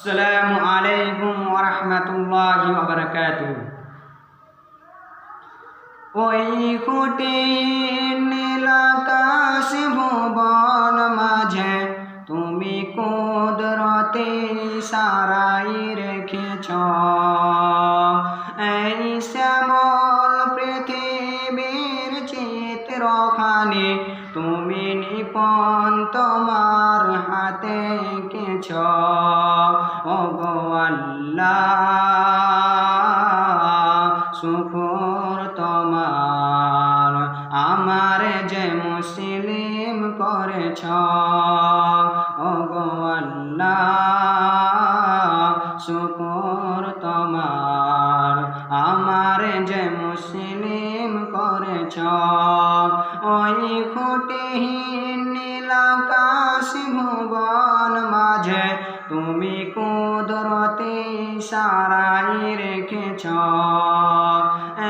আসসালামু আলাইকুম ওয়া রাহমাতুল্লাহি ওয়া বারাকাতুহু। ওই কুটির নীল আকাশ ভুবন মাঝে তুমি কুদরতে সারাই রেখেছ। এই শ্যামল পৃথিবীর চিত্রখানি তুমি নিপন তোমার হাতে এঁকেছ। ওগো আল্লাহ শুকর তোমার, আমার যে মুসলিম করেছ। ওগো আল্লাহ শুকর তোমার, আমার যে মুসলিম করেছ। ওই খুঁটিহীন নীল আকাশ ভুবন মাঝে তুমি কুদরতে সারাই রেখেছ।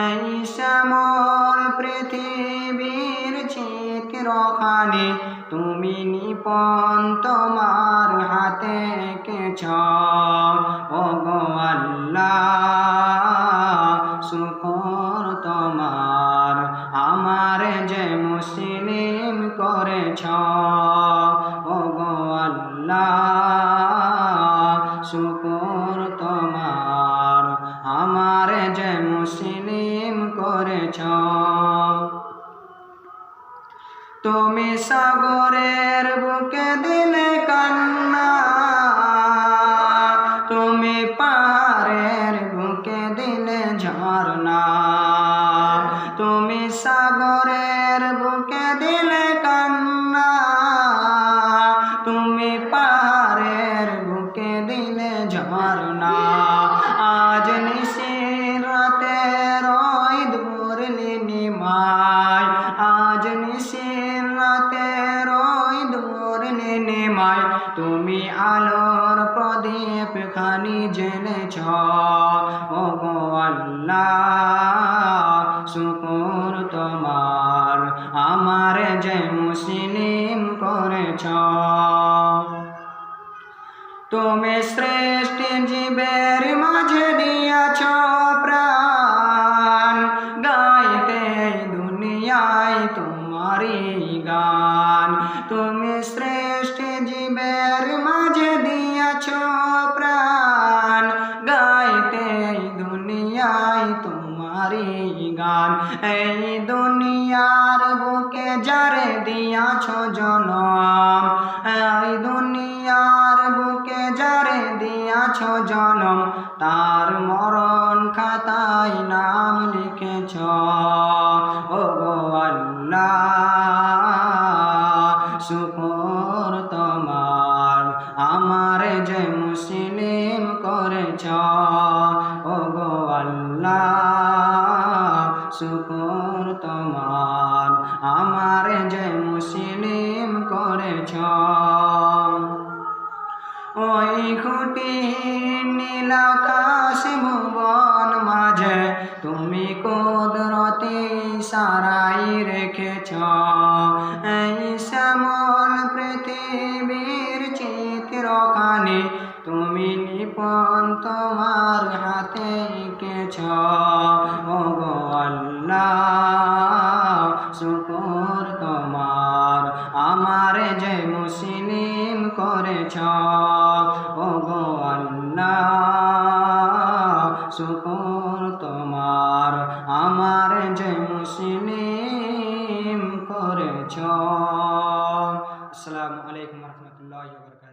এই শ্যামল পৃথিবীর চিত্রখানি তুমি নিপন তোমার হাতে এঁকেছ। ওগো আল্লাহ শুকর তোমার, আমার যে মুসলিম করেছ। ওগো আল্লাহ শুকর তোমার, আমার যে মুসলিম করেছ। তুমি সাগরের বুকে দিলে কান্না, তুমি পাহাড়ের বুকে দিলে ঝর্ণা। তুমি সাগরের বুকে দিলে কান্না, তুমি পাহাড়ের বুকে দিলে ঝর্ণা। আজ নিশির রাতে রই ধরলি নিমাই, আজ নিশির রাতে রই ধরলি নিমাই। তুমি আলোর প্রদীপ খানি জ্বেলেছ। ওগো আল্লাহ শুকর তোমার, আমার যে মুসলিম করেছ। তুমি শ্রেষ্ঠ জীবের মাঝে দিয়াছ প্রাণ, গাইতে দুনিয়ায় তোমারই গান। তুমি শ্রেষ্ঠ জীবের মাঝে দিয়াছ প্রাণ, গাইতে দুনিয়ায় তোমারই গান। এই দুনিয়ার বুকে যারে দিয়াছ জনম, এই দুনিয়ার বুকে যারে দিয়াছ জনম, তার মরণ খাতায় নাম লিখেছ। ওগো আল্লাহ শুকর তোমার, আমার যে মুসলিম করেছ। ওগো আল্লাহ শুকর তোমার, আমার যে মুসলিম করেছ। ওই খুঁটিহীন নীল আকাশ ভুবন মাঝে তুমি কুদরতে সারাই রেখেছ। এই শ্যামল পৃথিবীর চিত্রখানি তুমি নিপন তোমার হাতে এঁকেছ। ওগো আল্লাহ শুকর তোমার, আমার যে মুসলিম করেছ। ওগো আল্লাহ শুকর তোমার, আমার যে মুসলিম করেছ। আসসালামু আলাইকুম ওয়া রাহমাতুল্লাহি ওয়া বারাকাতুহু।